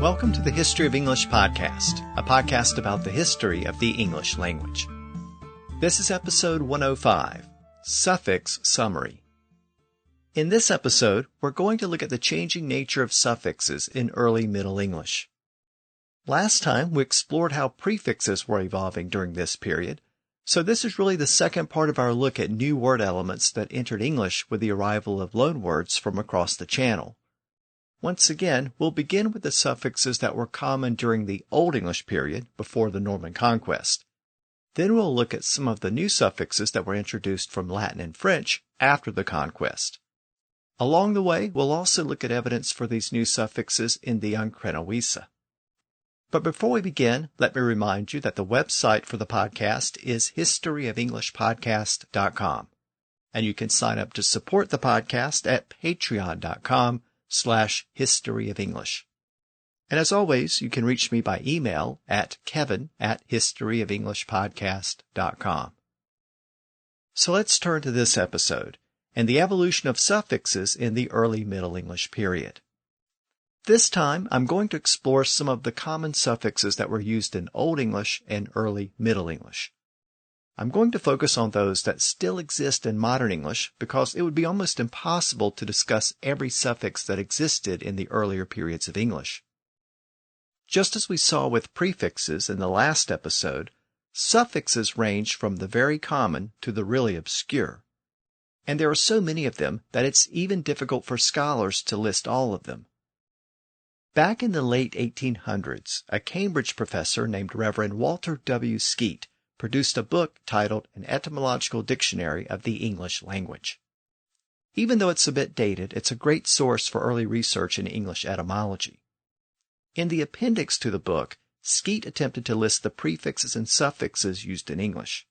Welcome to the History of English podcast, a podcast about the history of the English language. This is episode 105, Suffix Summary. In this episode, we're going to look at the changing nature of suffixes in early Middle English. Last time, we explored how prefixes were evolving during this period, so this is really the second part of our look at new word elements that entered English with the arrival of loanwords from across the Channel. Once again, we'll begin with the suffixes that were common during the Old English period, before the Norman Conquest. Then we'll look at some of the new suffixes that were introduced from Latin and French after the Conquest. Along the way, we'll also look at evidence for these new suffixes in the Ancrene Wisse. But before we begin, let me remind you that the website for the podcast is historyofenglishpodcast.com, and you can sign up to support the podcast at patreon.com/historyofenglish. And as always, you can reach me by email at kevin@historyofenglishpodcast.com. So let's turn to this episode and the evolution of suffixes in the early Middle English period. This time, I'm going to explore some of the common suffixes that were used in Old English and early Middle English. I'm going to focus on those that still exist in modern English because it would be almost impossible to discuss every suffix that existed in the earlier periods of English. Just as we saw with prefixes in the last episode, suffixes range from the very common to the really obscure. And there are so many of them that it's even difficult for scholars to list all of them. Back in the late 1800s, a Cambridge professor named Reverend Walter W. Skeet produced a book titled An Etymological Dictionary of the English Language. Even though it's a bit dated, it's a great source for early research in English etymology. In the appendix to the book, Skeet attempted to list the prefixes and suffixes used in English.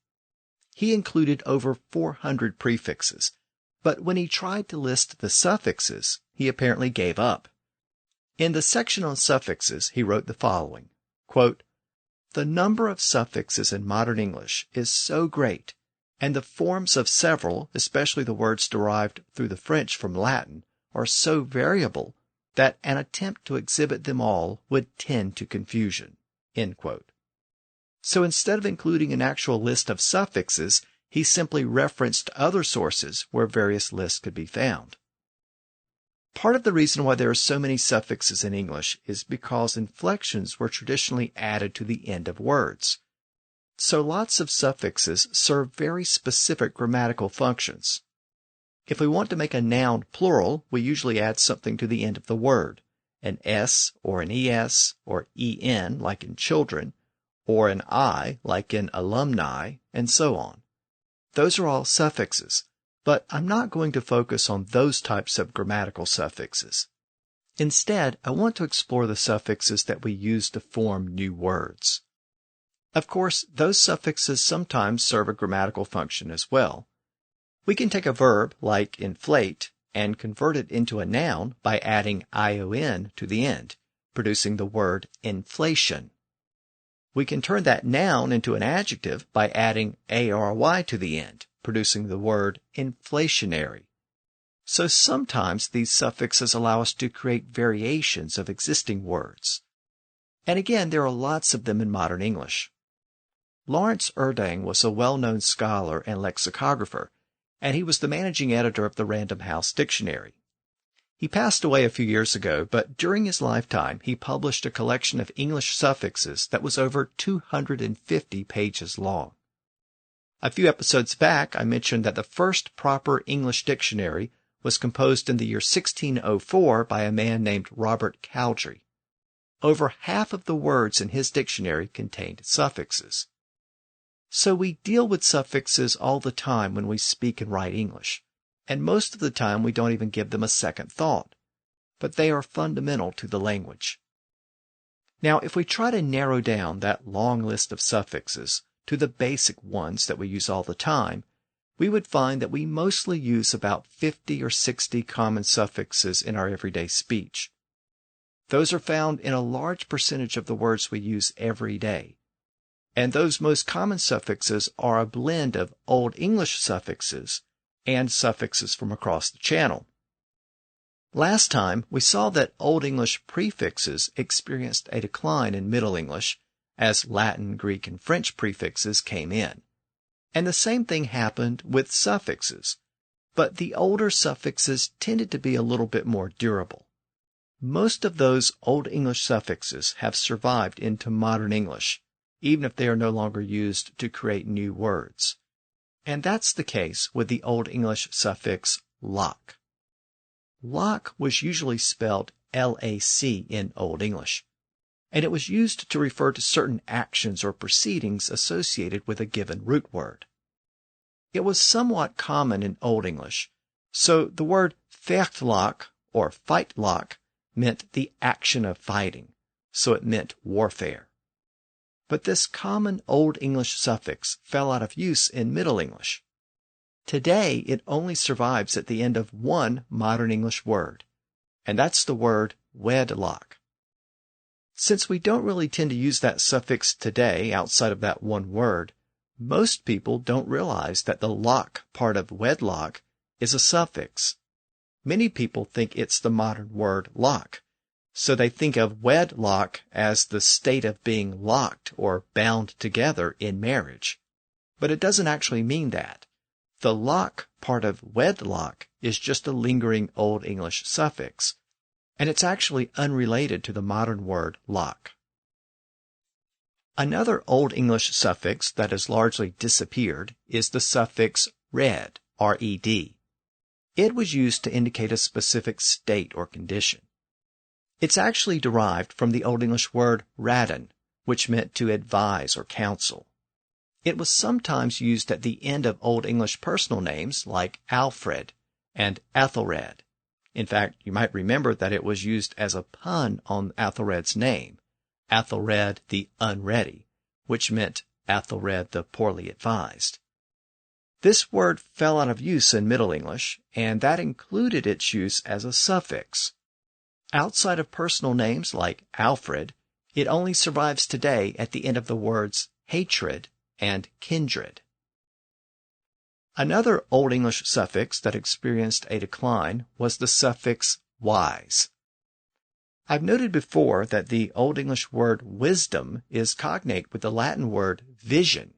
He included over 400 prefixes, but when he tried to list the suffixes, he apparently gave up. In the section on suffixes, he wrote the following, quote, "The number of suffixes in modern English is so great, and the forms of several, especially the words derived through the French from Latin, are so variable that an attempt to exhibit them all would tend to confusion." End quote. So instead of including an actual list of suffixes, he simply referenced other sources where various lists could be found. Part of the reason why there are so many suffixes in English is because inflections were traditionally added to the end of words. So lots of suffixes serve very specific grammatical functions. If we want to make a noun plural, we usually add something to the end of the word, an S or an ES or EN like in children, or an I like in alumni, and so on. Those are all suffixes. But I'm not going to focus on those types of grammatical suffixes. Instead, I want to explore the suffixes that we use to form new words. Of course, those suffixes sometimes serve a grammatical function as well. We can take a verb like inflate and convert it into a noun by adding ion to the end, producing the word inflation. We can turn that noun into an adjective by adding ary to the end, producing the word inflationary. So sometimes these suffixes allow us to create variations of existing words. And again, there are lots of them in modern English. Lawrence Erdang was a well-known scholar and lexicographer, and he was the managing editor of the Random House Dictionary. He passed away a few years ago, but during his lifetime, he published a collection of English suffixes that was over 250 pages long. A few episodes back, I mentioned that the first proper English dictionary was composed in the year 1604 by a man named Robert Cowdrey. Over half of the words in his dictionary contained suffixes. So we deal with suffixes all the time when we speak and write English, and most of the time we don't even give them a second thought. But they are fundamental to the language. Now, if we try to narrow down that long list of suffixes to the basic ones that we use all the time, we would find that we mostly use about 50 or 60 common suffixes in our everyday speech. Those are found in a large percentage of the words we use every day. And those most common suffixes are a blend of Old English suffixes and suffixes from across the Channel. Last time, we saw that Old English prefixes experienced a decline in Middle English as Latin, Greek, and French prefixes came in. And the same thing happened with suffixes, but the older suffixes tended to be a little bit more durable. Most of those Old English suffixes have survived into modern English, even if they are no longer used to create new words. And that's the case with the Old English suffix lock. Lock was usually spelled L-A-C in Old English, and it was used to refer to certain actions or proceedings associated with a given root word. It was somewhat common in Old English, so the word vechtlock or fightlock meant the action of fighting, so it meant warfare. But this common Old English suffix fell out of use in Middle English. Today, it only survives at the end of one modern English word, and that's the word wedlock. Since we don't really tend to use that suffix today outside of that one word, most people don't realize that the lock part of wedlock is a suffix. Many people think it's the modern word lock, so they think of wedlock as the state of being locked or bound together in marriage. But it doesn't actually mean that. The lock part of wedlock is just a lingering Old English suffix, and it's actually unrelated to the modern word lock. Another Old English suffix that has largely disappeared is the suffix red, R-E-D. It was used to indicate a specific state or condition. It's actually derived from the Old English word radden, which meant to advise or counsel. It was sometimes used at the end of Old English personal names like Alfred and Ethelred. In fact, you might remember that it was used as a pun on Ethelred's name, Ethelred the Unready, which meant Ethelred the Poorly Advised. This word fell out of use in Middle English, and that included its use as a suffix. Outside of personal names like Alfred, it only survives today at the end of the words hatred and kindred. Another Old English suffix that experienced a decline was the suffix wise. I've noted before that the Old English word wisdom is cognate with the Latin word vision.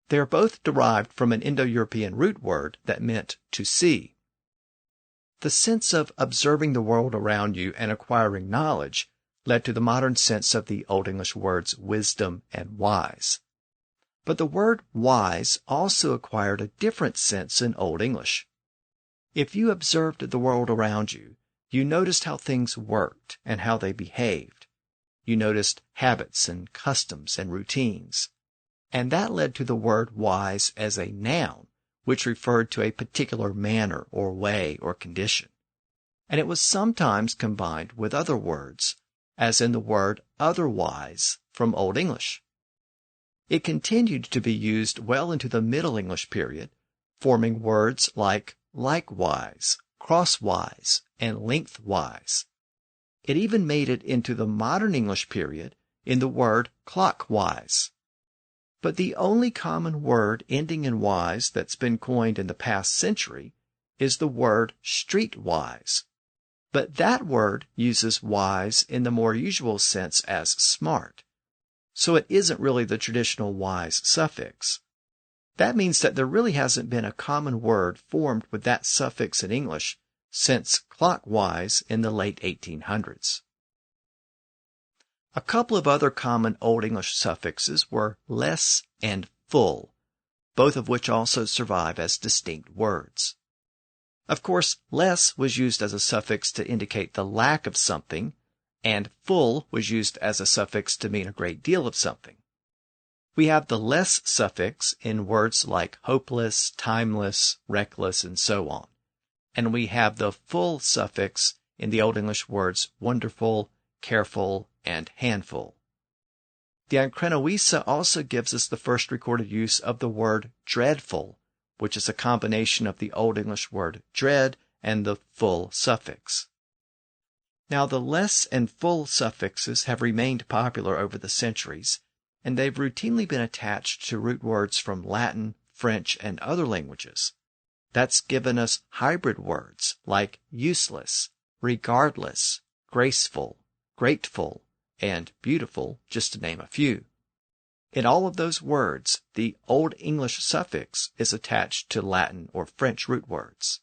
They are both derived from an Indo-European root word that meant to see. The sense of observing the world around you and acquiring knowledge led to the modern sense of the Old English words wisdom and wise. But the word wise also acquired a different sense in Old English. If you observed the world around you, you noticed how things worked and how they behaved. You noticed habits and customs and routines. And that led to the word wise as a noun, which referred to a particular manner or way or condition. And it was sometimes combined with other words, as in the word otherwise from Old English. It continued to be used well into the Middle English period, forming words like likewise, crosswise, and lengthwise. It even made it into the Modern English period in the word clockwise. But the only common word ending in wise that's been coined in the past century is the word streetwise. But that word uses wise in the more usual sense as smart. So it isn't really the traditional wise suffix. That means that there really hasn't been a common word formed with that suffix in English since clockwise in the late 1800s. A couple of other common Old English suffixes were less and full, both of which also survive as distinct words. Of course, less was used as a suffix to indicate the lack of something, and full was used as a suffix to mean a great deal of something. We have the less suffix in words like hopeless, timeless, reckless, and so on. And we have the full suffix in the Old English words wonderful, careful, and handful. The Ancrene Wisse also gives us the first recorded use of the word dreadful, which is a combination of the Old English word dread and the full suffix. Now, the less and full suffixes have remained popular over the centuries, and they've routinely been attached to root words from Latin, French, and other languages. That's given us hybrid words like useless regardless, graceful, grateful, and beautiful, just to name a few. In all of those words, the Old English suffix is attached to Latin or French root words.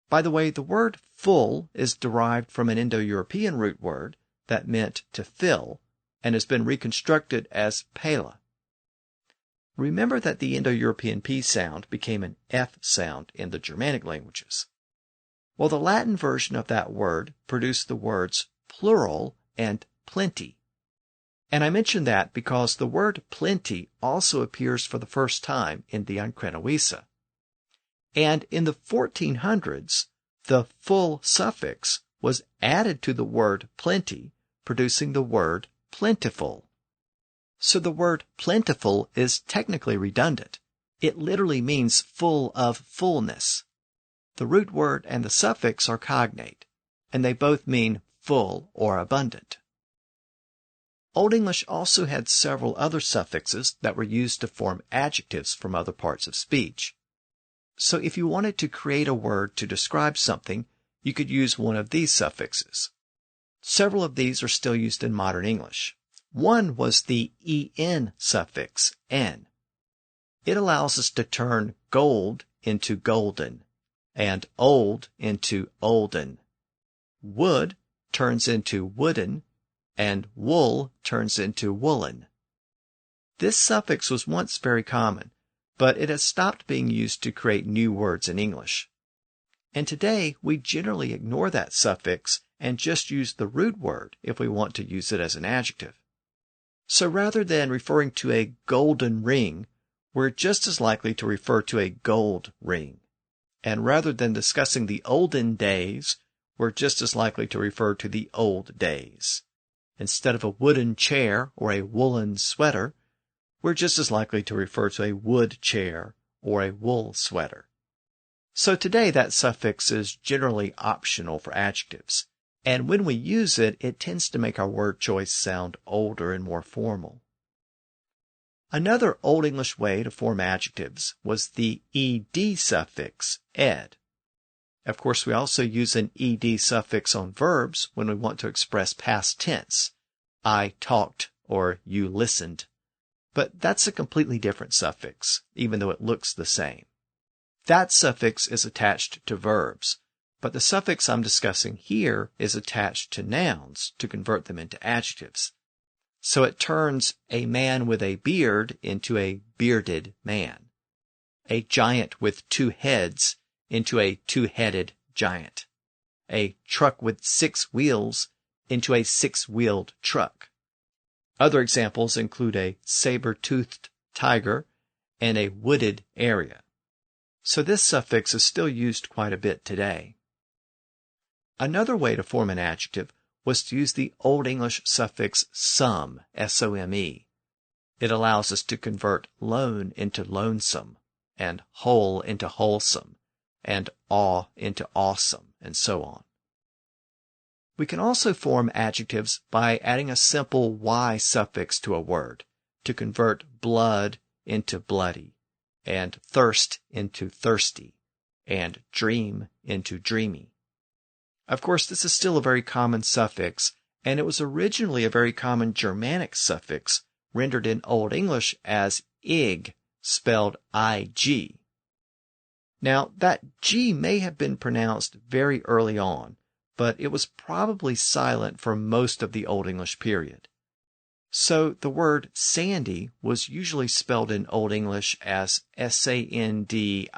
By the way, the word full is derived from an Indo-European root word that meant to fill and has been reconstructed as pela. Remember that the Indo-European P sound became an F sound in the Germanic languages. Well, the Latin version of that word produced the words plural and plenty. And I mention that because the word plenty also appears for the first time in the Ancrene Wisse. And in the 1400s, the full suffix was added to the word plenty, producing the word plentiful. So the word plentiful is technically redundant. It literally means full of fullness. The root word and the suffix are cognate, and they both mean full or abundant. Old English also had several other suffixes that were used to form adjectives from other parts of speech. So if you wanted to create a word to describe something, you could use one of these suffixes. Several of these are still used in modern English. One was the en suffix, en. It allows us to turn gold into golden, and old into olden. Wood turns into wooden, and wool turns into woolen. This suffix was once very common, but it has stopped being used to create new words in English. And today, we generally ignore that suffix and just use the root word if we want to use it as an adjective. So rather than referring to a golden ring, we're just as likely to refer to a gold ring. And rather than discussing the olden days, we're just as likely to refer to the old days. Instead of a wooden chair or a woolen sweater, we're just as likely to refer to a wood chair or a wool sweater. So today that suffix is generally optional for adjectives, and when we use it, it tends to make our word choice sound older and more formal. Another Old English way to form adjectives was the ed suffix, ed. Of course, we also use an ed suffix on verbs when we want to express past tense. I talked or you listened. But that's a completely different suffix, even though it looks the same. That suffix is attached to verbs, but the suffix I'm discussing here is attached to nouns to convert them into adjectives. So it turns a man with a beard into a bearded man, a giant with two heads into a two-headed giant, a truck with 6 wheels into a 6-wheeled truck. Other examples include a saber-toothed tiger and a wooded area. So this suffix is still used quite a bit today. Another way to form an adjective was to use the Old English suffix some, S-O-M-E. It allows us to convert lone into lonesome, and whole into wholesome, and awe into awesome, and so on. We can also form adjectives by adding a simple y suffix to a word to convert blood into bloody, and thirst into thirsty, and dream into dreamy. Of course, this is still a very common suffix, and it was originally a very common Germanic suffix rendered in Old English as ig, spelled I-G. Now, that G may have been pronounced very early on, but it was probably silent for most of the Old English period. So the word sandy was usually spelled in Old English as S-A-N-D-I-G,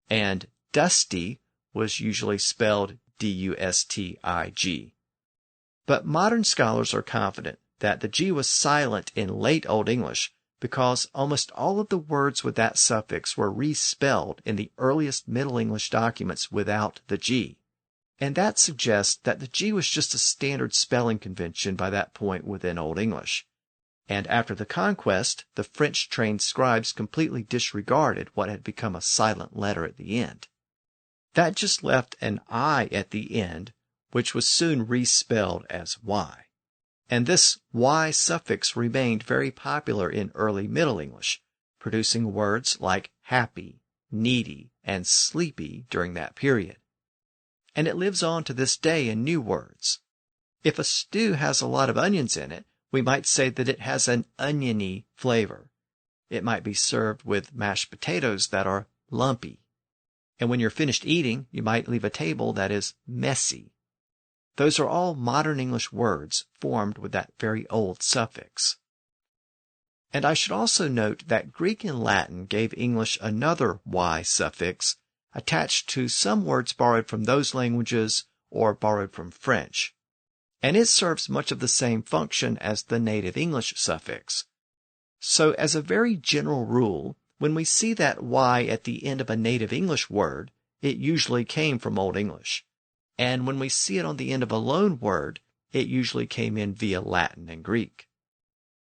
and dusty was usually spelled D-U-S-T-I-G. But modern scholars are confident that the G was silent in late Old English because almost all of the words with that suffix were respelled in the earliest Middle English documents without the G. And that suggests that the G was just a standard spelling convention by that point within Old English. And after the conquest, the French-trained scribes completely disregarded what had become a silent letter at the end. That just left an I at the end, which was soon respelled as Y. And this Y suffix remained very popular in early Middle English, producing words like happy, needy, and sleepy during that period. and it lives on to this day in new words. If a stew has a lot of onions in it, we might say that it has an oniony flavor. It might be served with mashed potatoes that are lumpy. And when you're finished eating, you might leave a table that is messy. Those are all modern English words formed with that very old suffix. And I should also note that Greek and Latin gave English another Y suffix attached to some words borrowed from those languages or borrowed from French. And it serves much of the same function as the native English suffix. So as a very general rule, when we see that Y at the end of a native English word, it usually came from Old English. And when we see it on the end of a loan word, it usually came in via Latin and Greek.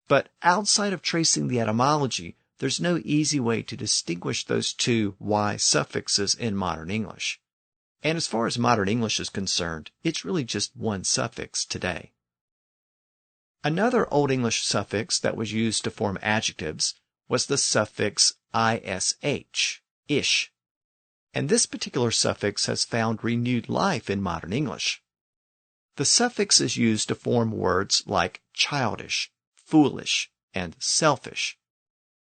But outside of tracing the etymology, there's no easy way to distinguish those two Y suffixes in modern English. And as far as modern English is concerned, it's really just one suffix today. Another Old English suffix that was used to form adjectives was the suffix ish, ish. And this particular suffix has found renewed life in modern English. The suffix is used to form words like childish, foolish, and selfish.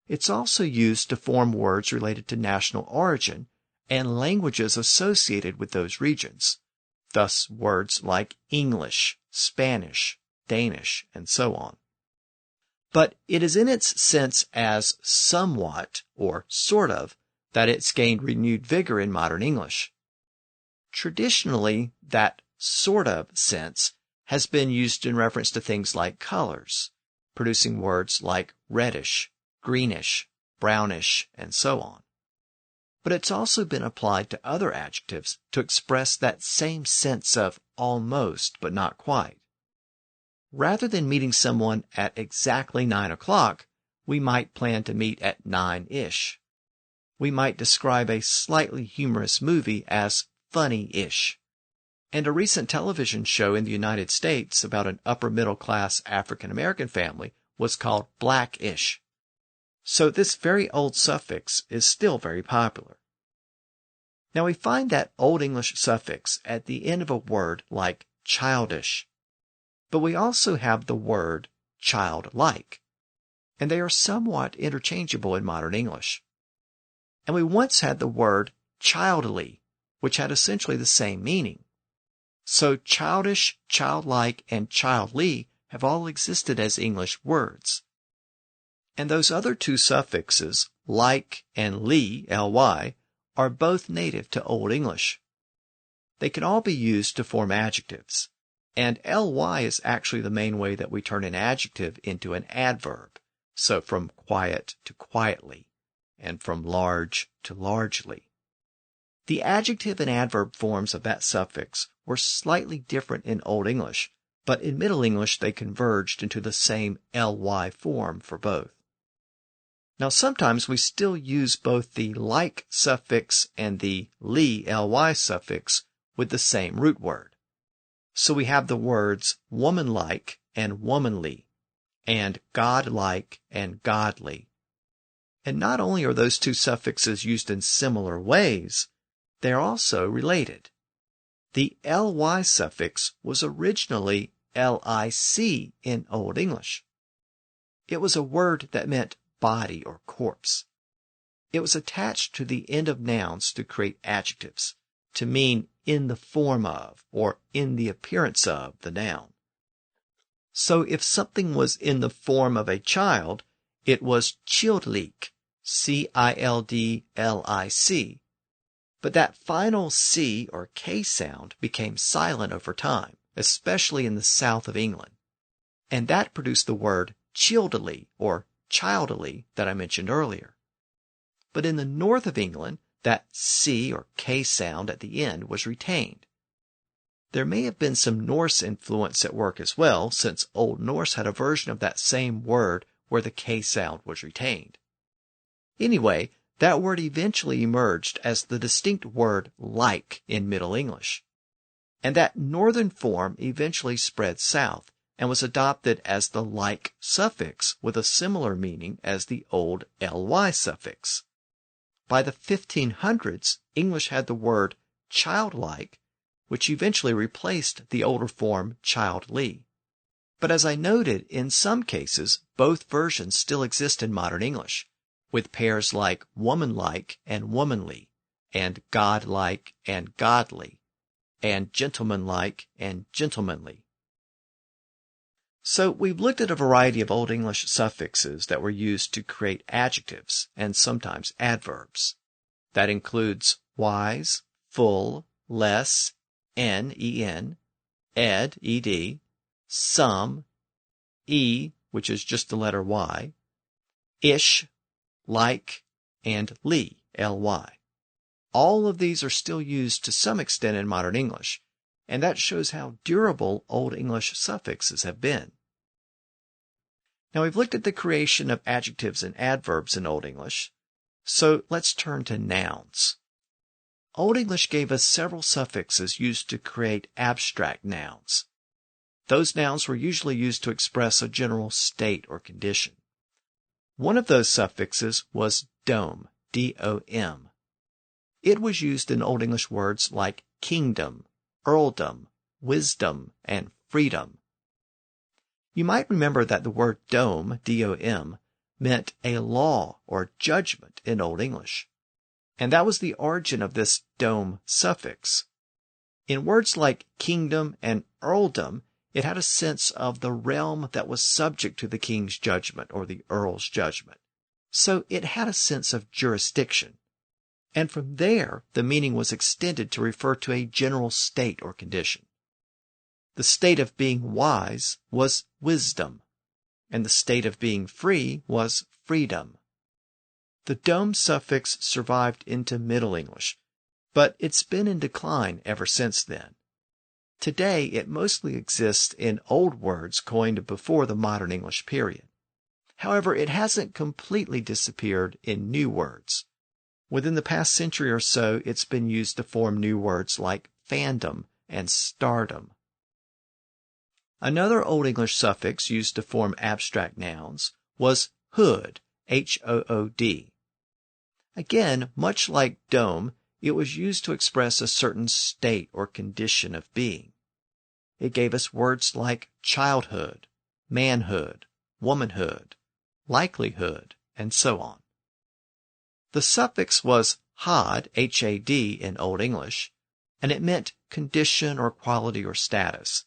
It's also used to form words related to national origin and languages associated with those regions, thus words like English, Spanish, Danish, and so on. But it is in its sense as somewhat, or sort of, that it's gained renewed vigor in modern English. Traditionally, that sort of sense has been used in reference to things like colors, producing words like reddish, greenish, brownish, and so on. But it's also been applied to other adjectives to express that same sense of almost but not quite. Rather than meeting someone at exactly 9 o'clock, we might plan to meet at 9-ish. We might describe a slightly humorous movie as funny-ish. And a recent television show in the United States about an upper-middle-class African-American family was called Black-ish. So this very old suffix is still very popular. Now we find that Old English suffix at the end of a word like childish, but we also have the word childlike, and they are somewhat interchangeable in modern English. And we once had the word childly, which had essentially the same meaning. So childish, childlike, and childly have all existed as English words. And those other two suffixes, like and ly, ly, are both native to Old English. They can all be used to form adjectives, and ly is actually the main way that we turn an adjective into an adverb, so from quiet to quietly, and from large to largely. The adjective and adverb forms of that suffix were slightly different in Old English, but in Middle English they converged into the same ly form for both. Now sometimes we still use both the like suffix and the ly suffix with the same root word. So we have the words womanlike and womanly, and godlike and godly. And not only are those two suffixes used in similar ways, they are also related. The ly suffix was originally lic in Old English. It was a word that meant body or corpse. It was attached to the end of nouns to create adjectives, to mean in the form of or in the appearance of the noun. So if something was in the form of a child, it was childlik, childlic. But that final C or K sound became silent over time, especially in the south of England. And that produced the word childily or childily that I mentioned earlier. But in the north of England, that C or K sound at the end was retained. There may have been some Norse influence at work as well, since Old Norse had a version of that same word where the K sound was retained. Anyway, that word eventually emerged as the distinct word like in Middle English. And that northern form eventually spread south and was adopted as the like suffix with a similar meaning as the old ly suffix. By the 1500s, English had the word childlike which eventually replaced the older form childly. But as I noted, in some cases, both versions still exist in modern English, with pairs like womanlike and womanly, and godlike and godly, and gentlemanlike and gentlemanly. So we've looked at a variety of Old English suffixes that were used to create adjectives and sometimes adverbs. That includes wise, full, less, n, ed, ed, some, which is just the letter y, ish, like, and ly. All of these are still used to some extent in modern English, and that shows how durable Old English suffixes have been. Now we've looked at the creation of adjectives and adverbs in Old English, so let's turn to nouns. Old English gave us several suffixes used to create abstract nouns. Those nouns were usually used to express a general state or condition. One of those suffixes was dom, D-O-M. It was used in Old English words like kingdom, earldom, wisdom, and freedom. You might remember that the word dom, D-O-M, meant a law or judgment in Old English, and that was the origin of this dom suffix. In words like kingdom and earldom, it had a sense of the realm that was subject to the king's judgment or the earl's judgment. So it had a sense of jurisdiction. And from there, the meaning was extended to refer to a general state or condition. The state of being wise was wisdom, and the state of being free was freedom. The dom suffix survived into Middle English, but it's been in decline ever since then. Today, it mostly exists in old words coined before the modern English period. However, it hasn't completely disappeared in new words. Within the past century or so, it's been used to form new words like fandom and stardom. Another Old English suffix used to form abstract nouns was hood, H-O-O-D. Again, much like dom, it was used to express a certain state or condition of being. It gave us words like childhood, manhood, womanhood, likelihood, and so on. The suffix was had, H-A-D, in Old English, and it meant condition or quality or status.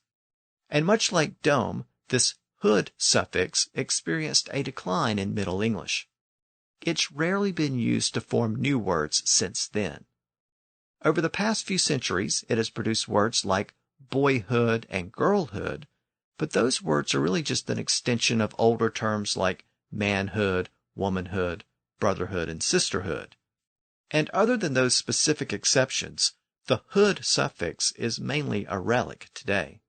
And much like dom, this hood suffix experienced a decline in Middle English. It's rarely been used to form new words since then. Over the past few centuries, it has produced words like boyhood and girlhood, but those words are really just an extension of older terms like manhood, womanhood, brotherhood, and sisterhood. And other than those specific exceptions, the hood suffix is mainly a relic today.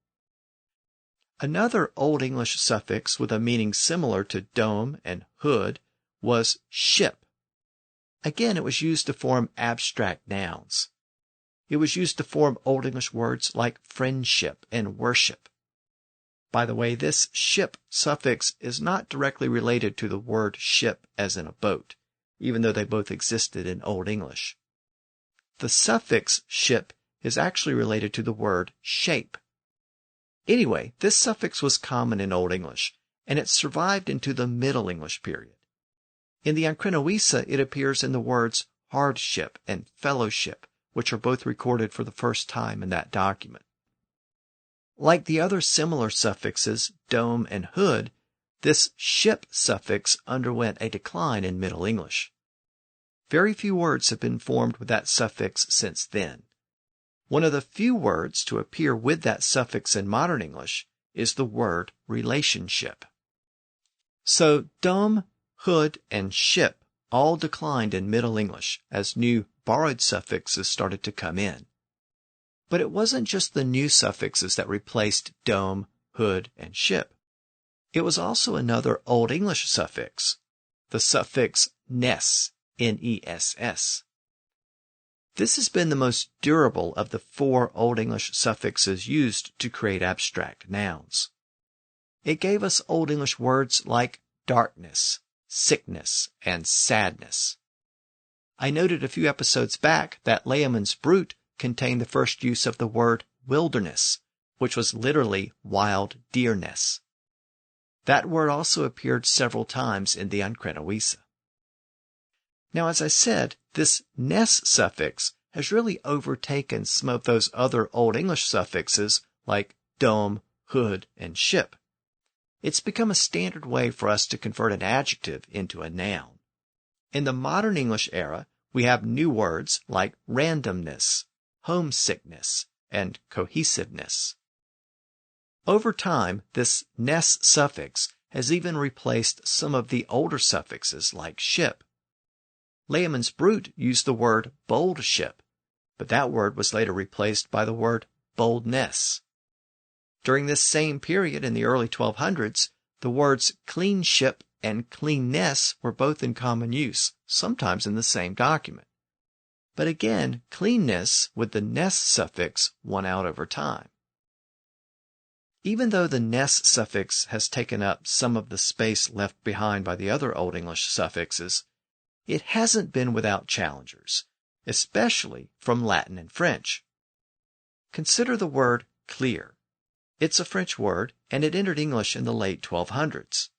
Another Old English suffix with a meaning similar to dom and hood was ship. Again, it was used to form abstract nouns. It was used to form Old English words like friendship and worship. By the way, this ship suffix is not directly related to the word ship as in a boat, even though they both existed in Old English. The suffix ship is actually related to the word shape. Anyway, this suffix was common in Old English, and it survived into the Middle English period. In the Ancrene Wisse, it appears in the words hardship and fellowship, which are both recorded for the first time in that document. Like the other similar suffixes, dom and hood, this ship suffix underwent a decline in Middle English. Very few words have been formed with that suffix since then. One of the few words to appear with that suffix in modern English is the word relationship. So dom, hood, and ship all declined in Middle English as new borrowed suffixes started to come in. But it wasn't just the new suffixes that replaced dom, hood, and ship. It was also another Old English suffix, the suffix ness, N-E-S-S. This has been the most durable of the 4 Old English suffixes used to create abstract nouns. It gave us Old English words like darkness, sickness, and sadness. I noted a few episodes back that layman's brute contained the first use of the word wilderness, which was literally wild deerness. That word also appeared several times in the Ancrene Wisse. Now, as I said, this ness suffix has really overtaken some of those other Old English suffixes like dome, hood, and ship. It's become a standard way for us to convert an adjective into a noun. In the modern English era, we have new words like randomness, homesickness, and cohesiveness. Over time, this ness suffix has even replaced some of the older suffixes like ship. Layman's Brute used the word bold ship, but that word was later replaced by the word boldness. During this same period in the early 1200s, the words clean ship and cleanness were both in common use, sometimes in the same document. But again, cleanness with the ness suffix won out over time. Even though the ness suffix has taken up some of the space left behind by the other Old English suffixes, it hasn't been without challengers, especially from Latin and French. Consider the word clear. It's a French word, and it entered English in the late 1200s.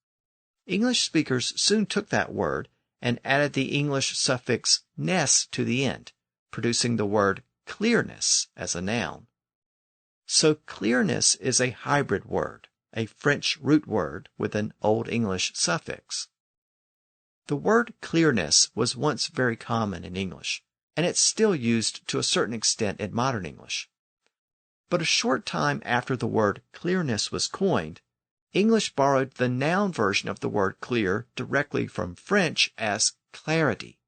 English speakers soon took that word and added the English suffix ness to the end, producing the word clearness as a noun. So clearness is a hybrid word, a French root word with an Old English suffix. The word clearness was once very common in English, and it's still used to a certain extent in modern English. But a short time after the word clearness was coined, English borrowed the noun version of the word clear directly from French as clarity.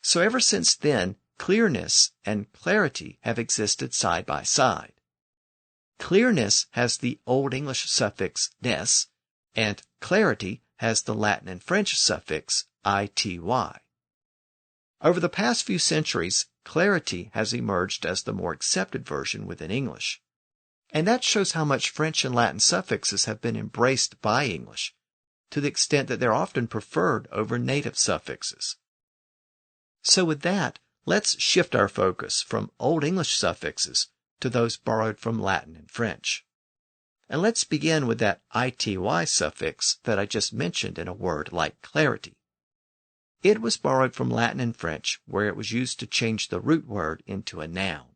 So ever since then, clearness and clarity have existed side by side. Clearness has the Old English suffix ness, and clarity has the Latin and French suffix ity. Over the past few centuries, clarity has emerged as the more accepted version within English. And that shows how much French and Latin suffixes have been embraced by English, to the extent that they're often preferred over native suffixes. So with that, let's shift our focus from Old English suffixes to those borrowed from Latin and French. And let's begin with that ity suffix that I just mentioned in a word like clarity. It was borrowed from Latin and French, where it was used to change the root word into a noun.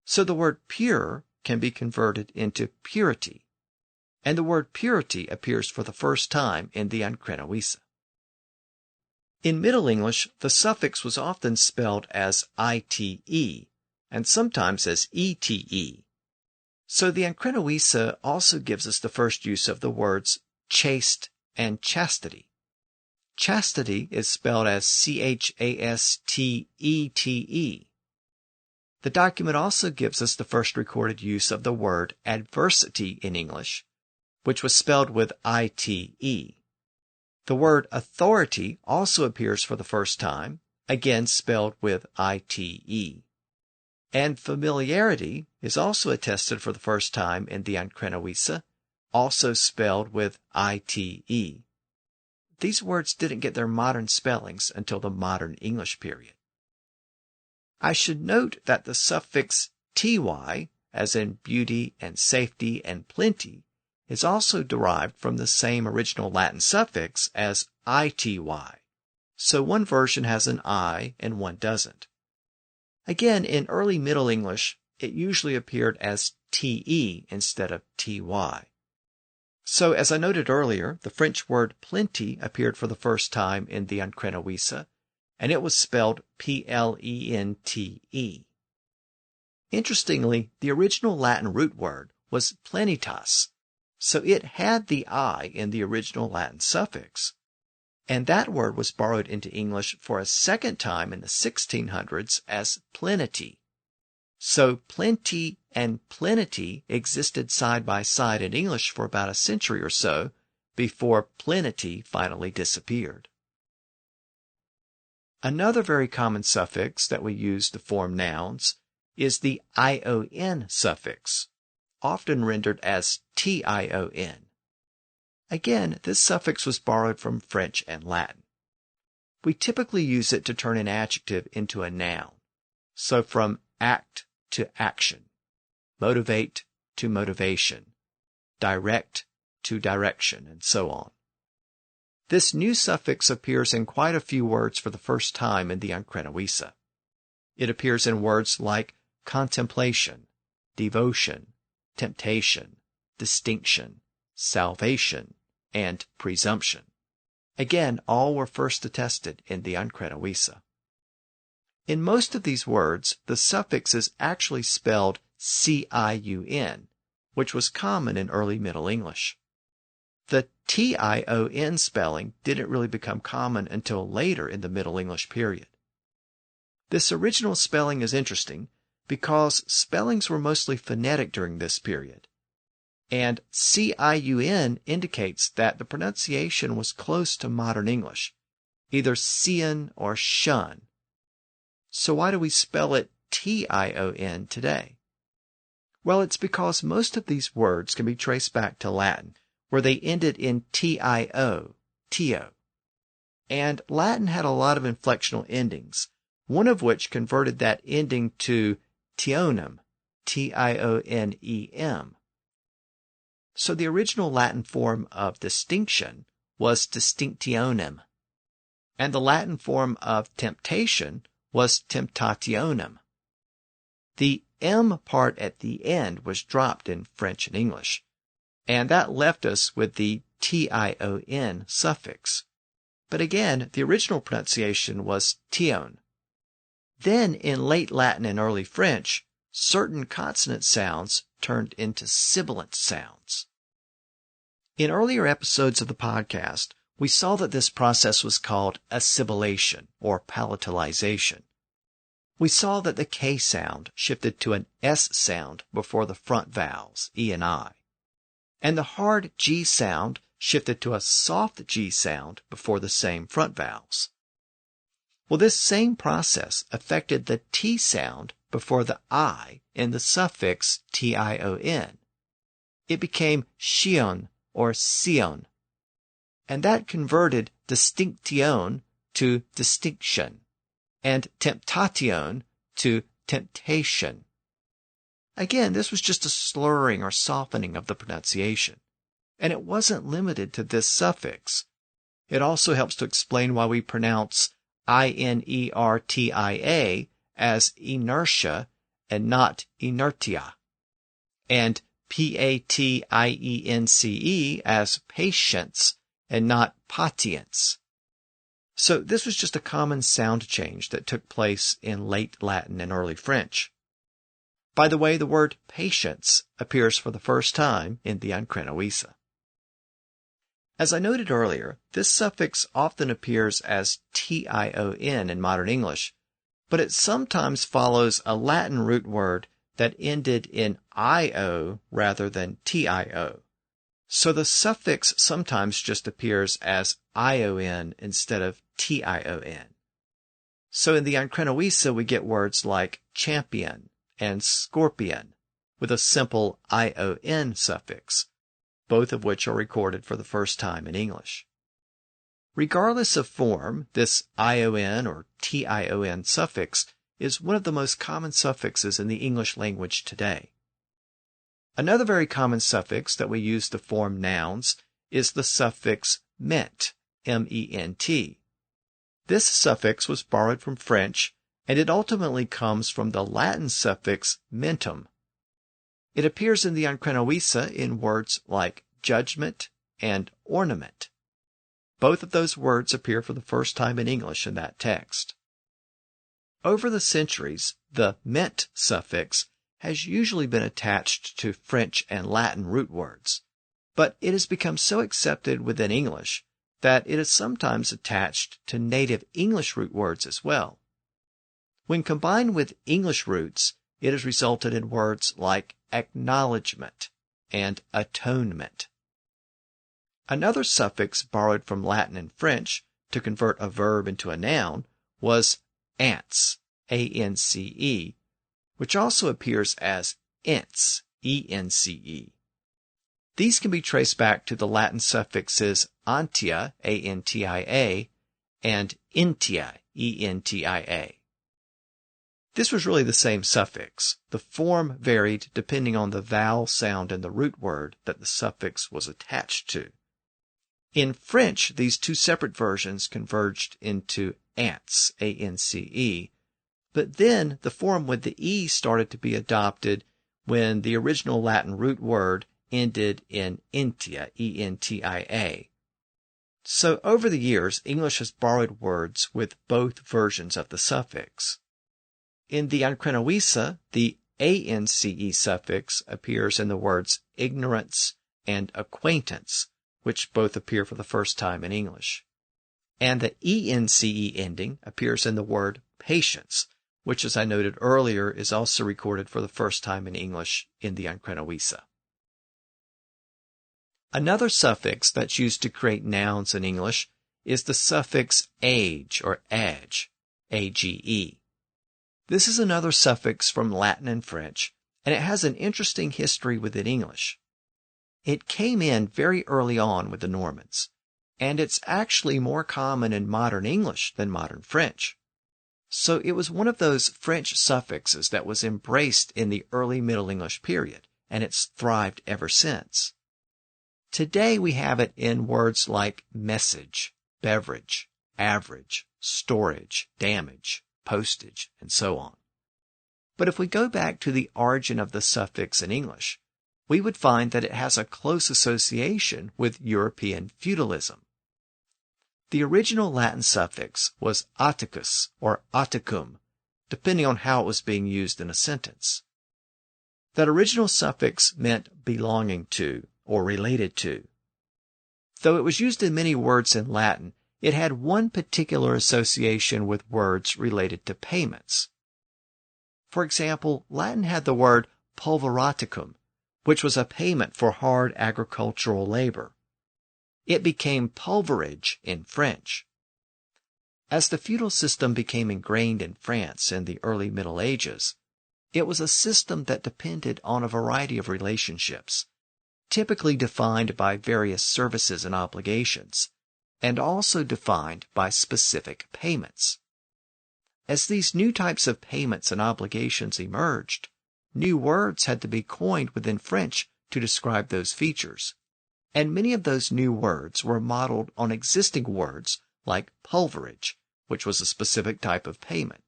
So the word pure can be converted into purity, and the word purity appears for the first time in the Ancrene Wisse. In Middle English, the suffix was often spelled as ite, and sometimes as ete. So the Ancrene Wisse also gives us the first use of the words chaste and chastity. Chastity is spelled as chastete. The document also gives us the first recorded use of the word adversity in English, which was spelled with ite. The word authority also appears for the first time, again spelled with ite. And familiarity is also attested for the first time in the Ancrene Wisse, also spelled with ite. These words didn't get their modern spellings until the modern English period. I should note that the suffix ty, as in beauty and safety and plenty, is also derived from the same original Latin suffix as ity, so one version has an I and one doesn't. Again, in early Middle English, it usually appeared as te instead of ty. So, as I noted earlier, the French word plenty appeared for the first time in the Ancrene Wisse, and it was spelled plente. Interestingly, the original Latin root word was plenitas, so it had the I in the original Latin suffix. And that word was borrowed into English for a second time in the 1600s as plenty. So plenty and plenty existed side by side in English for about a century or so before plenty finally disappeared. Another very common suffix that we use to form nouns is the ion suffix, often rendered as tion. Again, this suffix was borrowed from French and Latin. We typically use it to turn an adjective into a noun. So from act to action, motivate to motivation, direct to direction, and so on. This new suffix appears in quite a few words for the first time in the Ancrene Wisse. It appears in words like contemplation, devotion, temptation, distinction, salvation, and presumption. Again, all were first attested in the Ancrene Wisse. In most of these words, the suffix is actually spelled ciun, which was common in early Middle English. The tion spelling didn't really become common until later in the Middle English period. This original spelling is interesting because spellings were mostly phonetic during this period, and ciun indicates that the pronunciation was close to modern English, either cian or shun. So why do we spell it tion today? Well, it's because most of these words can be traced back to Latin, where they ended in tio, tio. And Latin had a lot of inflectional endings, one of which converted that ending to tionem, tionem. So the original Latin form of distinction was distinctionem, and the Latin form of temptation was temptationem. The M part at the end was dropped in French and English, and that left us with the tion suffix. But again, the original pronunciation was tion. Then in late Latin and early French, certain consonant sounds turned into sibilant sounds. In earlier episodes of the podcast, we saw that this process was called assimilation or palatalization. We saw that the K sound shifted to an S sound before the front vowels, E and I, and the hard G sound shifted to a soft G sound before the same front vowels. Well, this same process affected the T sound before the I in the suffix tion. It became shion or sion, and that converted distinction to distinction, and temptation to temptation. Again, this was just a slurring or softening of the pronunciation, and it wasn't limited to this suffix. It also helps to explain why we pronounce inertia as inertia and not inertia, and patience as patience and not patience. So this was just a common sound change that took place in late Latin and early French. By the way, the word patience appears for the first time in the Ancrene Wisse. As I noted earlier, this suffix often appears as tion in modern English, but it sometimes follows a Latin root word that ended in io rather than tio. So the suffix sometimes just appears as ion instead of tion. So in the Ancrene Wisse we get words like champion and scorpion with a simple ion suffix, both of which are recorded for the first time in English. Regardless of form, this ion or tion suffix is one of the most common suffixes in the English language today. Another very common suffix that we use to form nouns is the suffix ment, M-E-N-T. This suffix was borrowed from French, and it ultimately comes from the Latin suffix mentum. It appears in the Ancrene Wisse in words like judgment and ornament. Both of those words appear for the first time in English in that text. Over the centuries, the ment suffix has usually been attached to French and Latin root words, but it has become so accepted within English that it is sometimes attached to native English root words as well. When combined with English roots, it has resulted in words like acknowledgement and atonement. Another suffix borrowed from Latin and French to convert a verb into a noun was ance, A-N-C-E, which also appears as ence, E-N-C-E. These can be traced back to the Latin suffixes antia, A-N-T-I-A, and entia, E-N-T-I-A. This was really the same suffix. The form varied depending on the vowel sound in the root word that the suffix was attached to. In French, these two separate versions converged into ance, A-N-C-E, but then the form with the E started to be adopted when the original Latin root word ended in entia, E-N-T-I-A. So over the years, English has borrowed words with both versions of the suffix. In the Ancrene Wisse, the ance suffix appears in the words ignorance and acquaintance, which both appear for the first time in English. And the ence ending appears in the word patience, which, as I noted earlier, is also recorded for the first time in English in the Ancrene Wisse. Another suffix that's used to create nouns in English is the suffix age or age, A-G-E. This is another suffix from Latin and French, and it has an interesting history within English. It came in very early on with the Normans, and it's actually more common in modern English than modern French. So it was one of those French suffixes that was embraced in the early Middle English period, and it's thrived ever since. Today we have it in words like message, beverage, average, storage, damage, postage, and so on. But if we go back to the origin of the suffix in English, we would find that it has a close association with European feudalism. The original Latin suffix was atticus or atticum, depending on how it was being used in a sentence. That original suffix meant belonging to or related to. Though it was used in many words in Latin, it had one particular association with words related to payments. For example, Latin had the word pulveraticum, which was a payment for hard agricultural labor. It became pulverage in French. As the feudal system became ingrained in France in the early Middle Ages, it was a system that depended on a variety of relationships, typically defined by various services and obligations, and also defined by specific payments. As these new types of payments and obligations emerged, new words had to be coined within French to describe those features, and many of those new words were modeled on existing words like pulverage, which was a specific type of payment.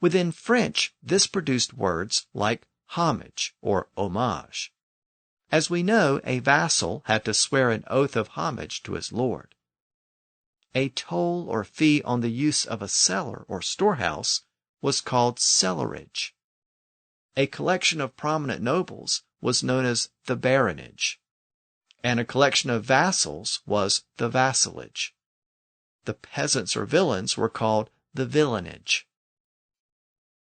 Within French, this produced words like homage or homage. As we know, a vassal had to swear an oath of homage to his lord. A toll or fee on the use of a cellar or storehouse was called cellarage. A collection of prominent nobles was known as the baronage, and a collection of vassals was the vassalage. The peasants or villains were called the villanage.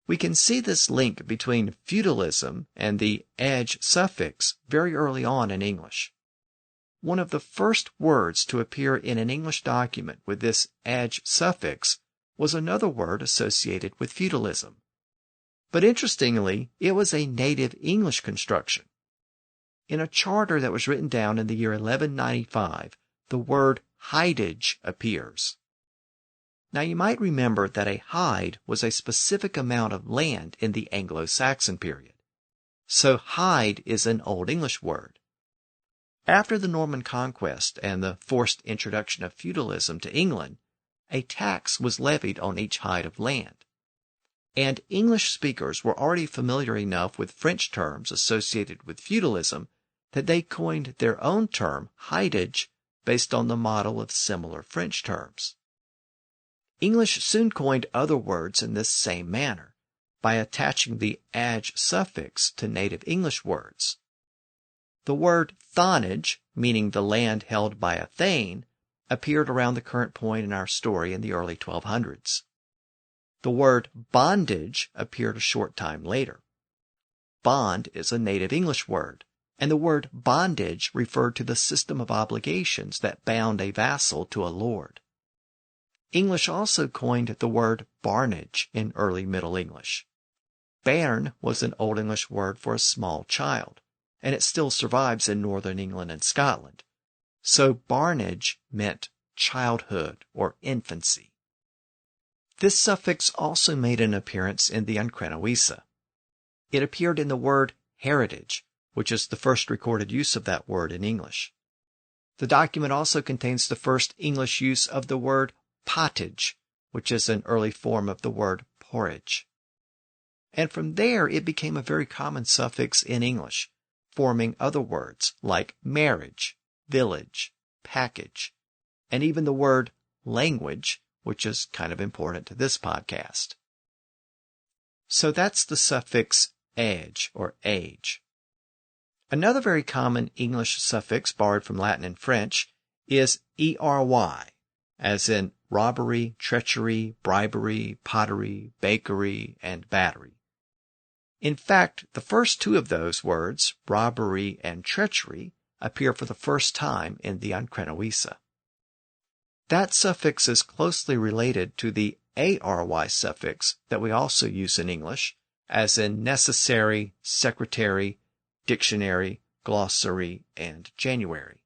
We can see this link between feudalism and the age suffix very early on in English. One of the first words to appear in an English document with this age suffix was another word associated with feudalism. But interestingly, it was a native English construction. In a charter that was written down in the year 1195, the word hidage appears. Now you might remember that a hide was a specific amount of land in the Anglo-Saxon period. So hide is an Old English word. After the Norman conquest and the forced introduction of feudalism to England, a tax was levied on each hide of land. And English speakers were already familiar enough with French terms associated with feudalism that they coined their own term, hidage, based on the model of similar French terms. English soon coined other words in this same manner, by attaching the age suffix to native English words. The word thonage, meaning the land held by a thane, appeared around the current point in our story in the early 1200s. The word bondage appeared a short time later. Bond is a native English word, and the word bondage referred to the system of obligations that bound a vassal to a lord. English also coined the word barnage in early Middle English. Bairn was an Old English word for a small child, and it still survives in northern England and Scotland. So barnage meant childhood or infancy. This suffix also made an appearance in the Ancrene Wisse. It appeared in the word heritage, which is the first recorded use of that word in English. The document also contains the first English use of the word pottage, which is an early form of the word porridge. And from there it became a very common suffix in English, forming other words like marriage, village, package, and even the word language, which is kind of important to this podcast. So that's the suffix age or age. Another very common English suffix borrowed from Latin and French is ERY, as in robbery, treachery, bribery, pottery, bakery, and battery. In fact, the first two of those words, robbery and treachery, appear for the first time in the Ancrene Wisse. That suffix is closely related to the ARY suffix that we also use in English, as in necessary, secretary, dictionary, glossary, and January.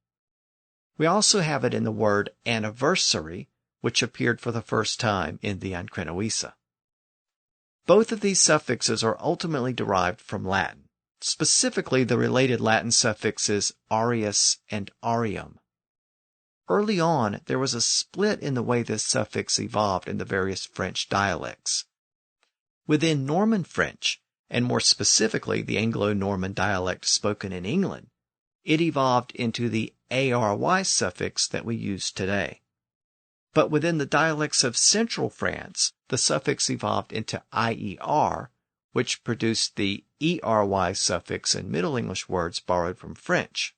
We also have it in the word anniversary, which appeared for the first time in the Ancrene Wisse. Both of these suffixes are ultimately derived from Latin, specifically the related Latin suffixes arius and arium. Early on, there was a split in the way this suffix evolved in the various French dialects. Within Norman French, and more specifically the Anglo-Norman dialect spoken in England, it evolved into the ARY suffix that we use today. But within the dialects of Central France, the suffix evolved into IER, which produced the ERY suffix in Middle English words borrowed from French.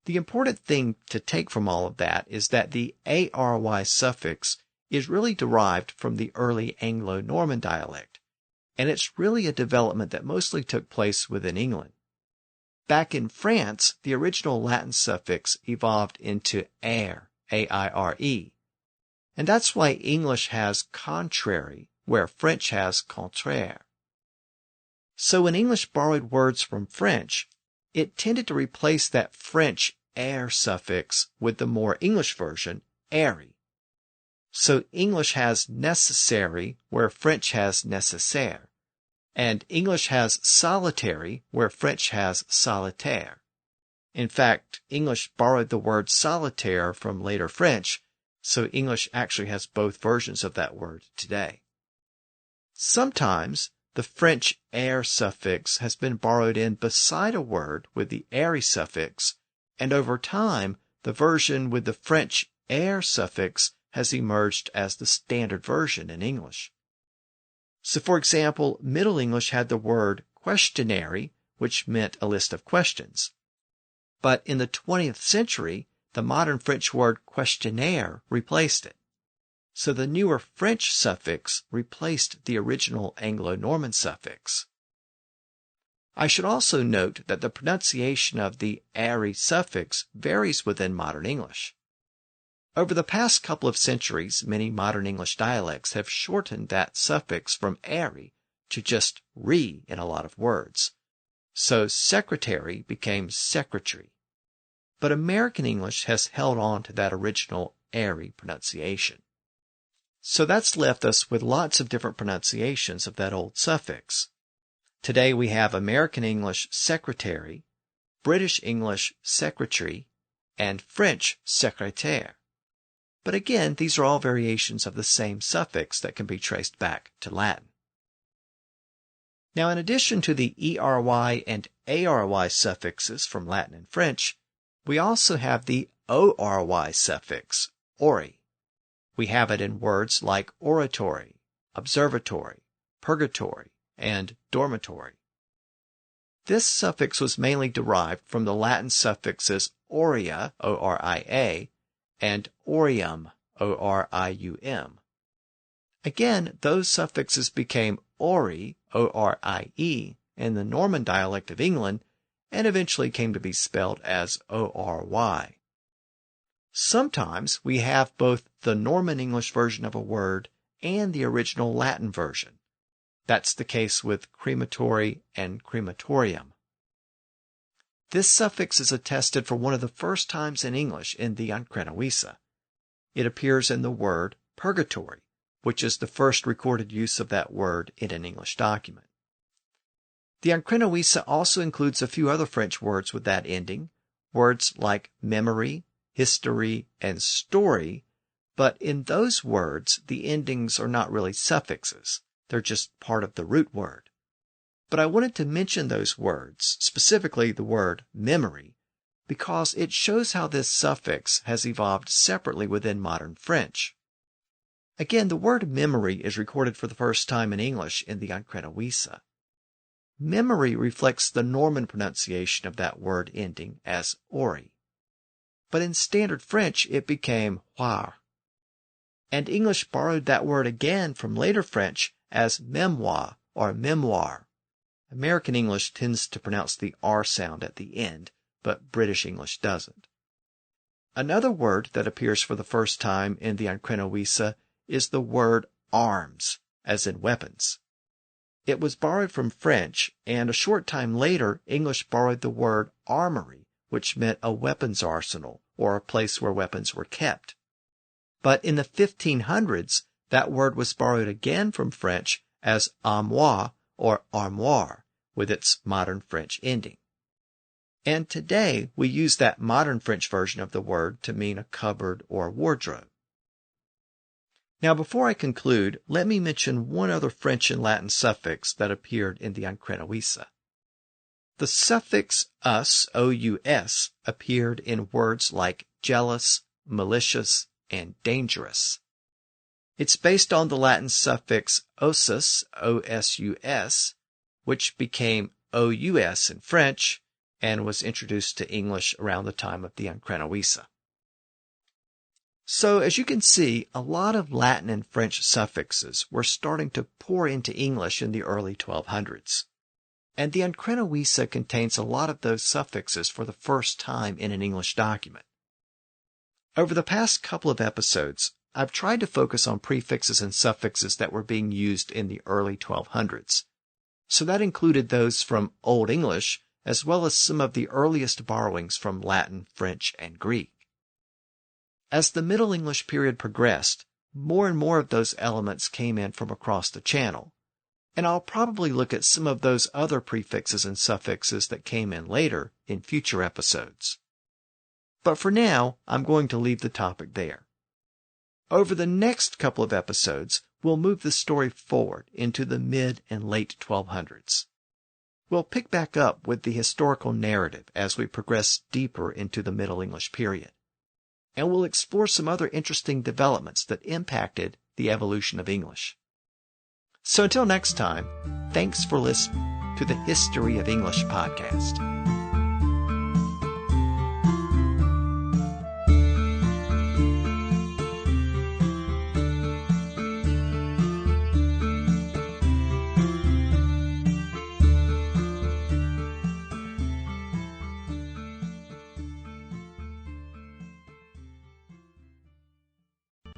The important thing to take from all of that is that the ARY suffix is really derived from the early Anglo-Norman dialect, and it's really a development that mostly took place within England. Back in France, the original Latin suffix evolved into aire, A-I-R-E, and that's why English has contrary, where French has contraire. So when English borrowed words from French, it tended to replace that French aire suffix with the more English version, airy. So English has necessary, where French has nécessaire, and English has solitary, where French has solitaire. In fact, English borrowed the word solitaire from later French, so English actually has both versions of that word today. Sometimes the French aire suffix has been borrowed in beside a word with the airy suffix, and over time, the version with the French aire suffix has emerged as the standard version in English. So, for example, Middle English had the word questionary, which meant a list of questions. But in the 20th century, the modern French word questionnaire replaced it. So the newer French suffix replaced the original Anglo-Norman suffix. I should also note that the pronunciation of the airy suffix varies within modern English. Over the past couple of centuries, many modern English dialects have shortened that suffix from airy to just re in a lot of words. So secretary became secretary. But American English has held on to that original airy pronunciation. So that's left us with lots of different pronunciations of that old suffix. Today we have American English secretary, British English secretary, and French secrétaire. But again, these are all variations of the same suffix that can be traced back to Latin. Now, in addition to the ERY and ARY suffixes from Latin and French, we also have the ORY suffix, ori. We have it in words like oratory, observatory, purgatory, and dormitory. This suffix was mainly derived from the Latin suffixes aurea, O-R-I-A, and orium, O-R-I-U-M. Again, those suffixes became ori, O-R-I-E, in the Norman dialect of England, and eventually came to be spelled as O-R-Y. Sometimes we have both the Norman English version of a word and the original Latin version. That's the case with crematory and crematorium. This suffix is attested for one of the first times in English in the Ancrene Wisse. It appears in the word purgatory, which is the first recorded use of that word in an English document. The Ancrene Wisse also includes a few other French words with that ending, words like memory, history, and story, but in those words, the endings are not really suffixes. They're just part of the root word. But I wanted to mention those words, specifically the word memory, because it shows how this suffix has evolved separately within modern French. Again, the word memory is recorded for the first time in English in the Ancrene Wisse. Memory reflects the Norman pronunciation of that word ending as ori. But in standard French, it became voir. And English borrowed that word again from later French as memoire or memoire. American English tends to pronounce the R sound at the end, but British English doesn't. Another word that appears for the first time in the Ancrene Wisse is the word arms, as in weapons. It was borrowed from French, and a short time later, English borrowed the word armory, which meant a weapons arsenal, or a place where weapons were kept. But in the 1500s, that word was borrowed again from French as armoire or armoire, with its modern French ending. And today, we use that modern French version of the word to mean a cupboard or wardrobe. Now, before I conclude, let me mention one other French and Latin suffix that appeared in the Ancrene Wisse. The suffix us, O-U-S, appeared in words like jealous, malicious, and dangerous. It's based on the Latin suffix osus, O-S-U-S, which became O-U-S in French and was introduced to English around the time of the Ancrene Wisse. So, as you can see, a lot of Latin and French suffixes were starting to pour into English in the early 1200s. And the Ancrene Wisse contains a lot of those suffixes for the first time in an English document. Over the past couple of episodes, I've tried to focus on prefixes and suffixes that were being used in the early 1200s. So that included those from Old English, as well as some of the earliest borrowings from Latin, French, and Greek. As the Middle English period progressed, more and more of those elements came in from across the Channel, and I'll probably look at some of those other prefixes and suffixes that came in later in future episodes. But for now, I'm going to leave the topic there. Over the next couple of episodes, we'll move the story forward into the mid and late 1200s. We'll pick back up with the historical narrative as we progress deeper into the Middle English period. And we'll explore some other interesting developments that impacted the evolution of English. So until next time, thanks for listening to the History of English podcast.